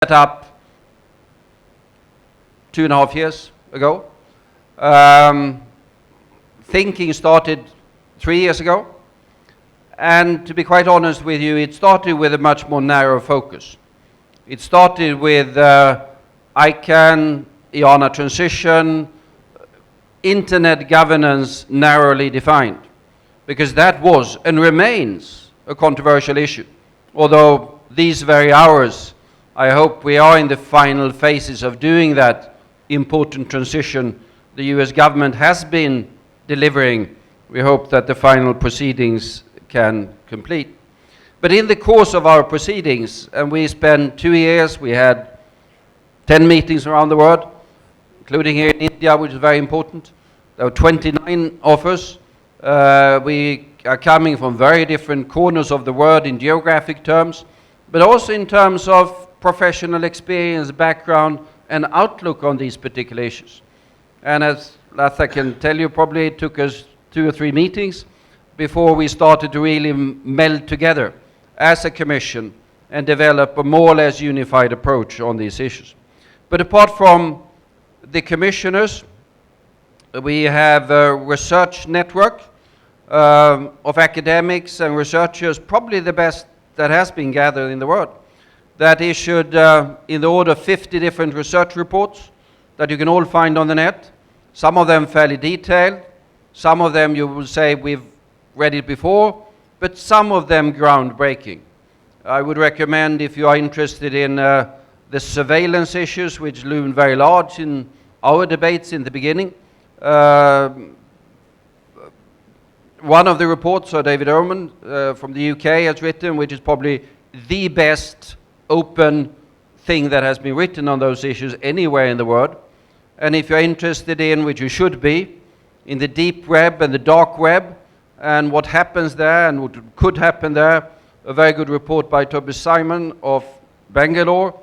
set up 2.5 years ago. Thinking started 3 years ago. And to be quite honest with you, it started with a much more narrow focus. It started with ICANN, IANA transition, internet governance narrowly defined, because that was and remains a controversial issue. Although these very hours, I hope we are in the final phases of doing that important transition the US government has been delivering. We hope that the final proceedings can complete. But in the course of our proceedings, and we spent 2 years, we had 10 meetings around the world, including here in India, which is very important. There were 29 offers. We are coming from very different corners of the world in geographic terms, but also in terms of professional experience, background, and outlook on these particular issues. And as I can tell you, probably it took us 2 or 3 meetings before we started to really meld together as a commission and develop a more or less unified approach on these issues. But apart from the commissioners, we have a research network of academics and researchers, probably the best that has been gathered in the world, that issued in the order of 50 different research reports that you can all find on the net. Some of them fairly detailed, some of them you will say we've read it before, but some of them groundbreaking. I would recommend, if you are interested in the surveillance issues, which loomed very large in our debates in the beginning, one of the reports, David Oman from the UK has written, which is probably the best open thing that has been written on those issues anywhere in the world. And if you're interested in, which you should be, in the deep web and the dark web, and what happens there and what could happen there, a very good report by Toby Simon of Bangalore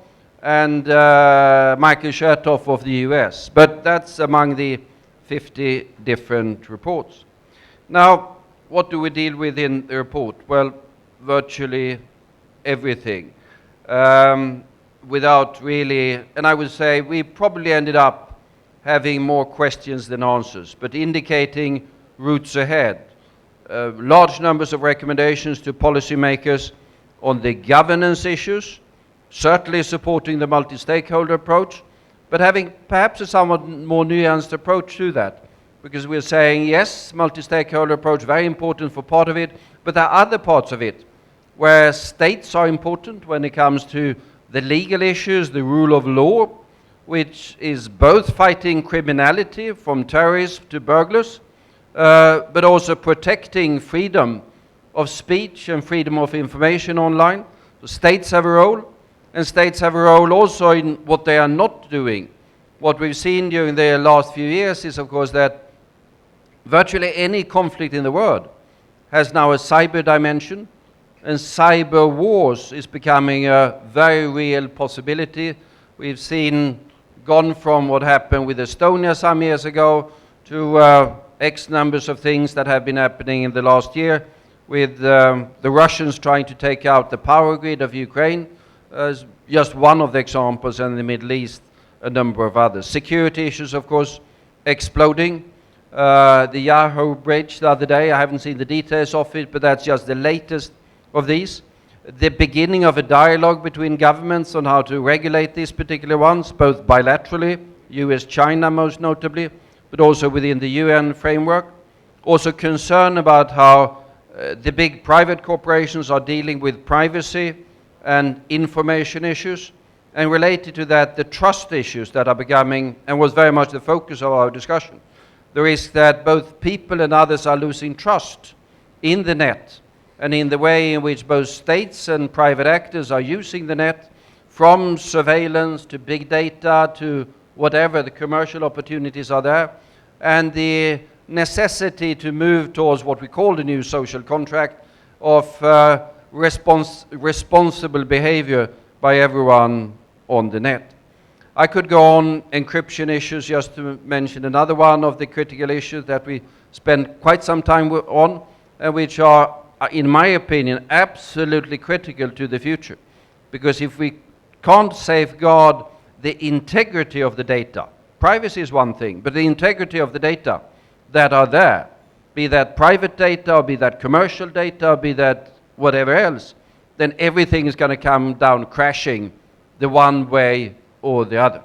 and Michael Chertoff of the US. But that's among the 50 different reports. Now, what do we deal with in the report? Well, virtually everything. Without really, and I would say we probably ended up having more questions than answers, but indicating routes ahead. Large numbers of recommendations to policymakers on the governance issues, certainly supporting the multi-stakeholder approach, but having perhaps a somewhat more nuanced approach to that. Because we're saying, yes, multi-stakeholder approach, very important for part of it, but there are other parts of it where states are important when it comes to the legal issues, the rule of law, which is both fighting criminality from terrorists to burglars, but also protecting freedom of speech and freedom of information online. So states have a role, and states have a role also in what they are not doing. What we've seen during the last few years is, of course, that virtually any conflict in the world has now a cyber dimension, and cyber wars is becoming a very real possibility. We've seen gone from what happened with Estonia some years ago to X numbers of things that have been happening in the last year, with the Russians trying to take out the power grid of Ukraine as just one of the examples, and in the Middle East a number of others. Security issues, of course, exploding. The Yahoo bridge the other day, I haven't seen the details of it, but that's just the latest of these. The beginning of a dialogue between governments on how to regulate these particular ones, both bilaterally, US-China most notably, but also within the UN framework. Also concern about how the big private corporations are dealing with privacy and information issues, and related to that, the trust issues that are becoming, and was very much the focus of our discussion. The risk that both people and others are losing trust in the net, and in the way in which both states and private actors are using the net, from surveillance to big data to whatever the commercial opportunities are there, and the necessity to move towards what we call the new social contract of responsible behavior by everyone on the net. I could go on encryption issues, just to mention another one of the critical issues that we spend quite some time on, and which are, in my opinion, absolutely critical to the future. Because if we can't safeguard the integrity of the data. Privacy is one thing, but the integrity of the data that are there, be that private data, or be that commercial data, or be that whatever else, then everything is going to come down crashing the one way or the other.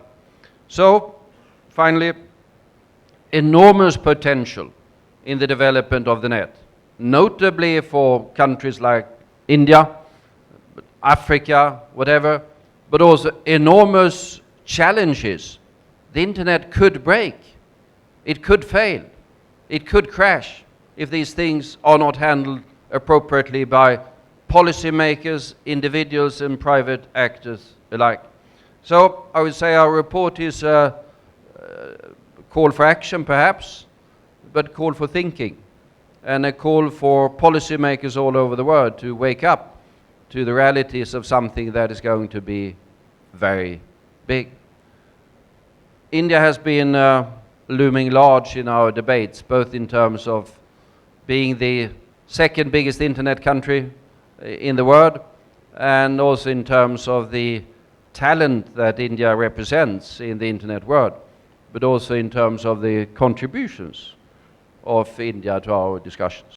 So, finally, enormous potential in the development of the net, notably for countries like India, Africa, whatever, but also enormous challenges. The internet could break, it could fail, it could crash if these things are not handled appropriately by policymakers, individuals, and private actors alike. So I would say our report is a call for action, perhaps, but call for thinking, and a call for policymakers all over the world to wake up to the realities of something that is going to be very big. India has been looming large in our debates, both in terms of being the second biggest internet country in the world, and also in terms of the talent that India represents in the internet world, but also in terms of the contributions of India to our discussions.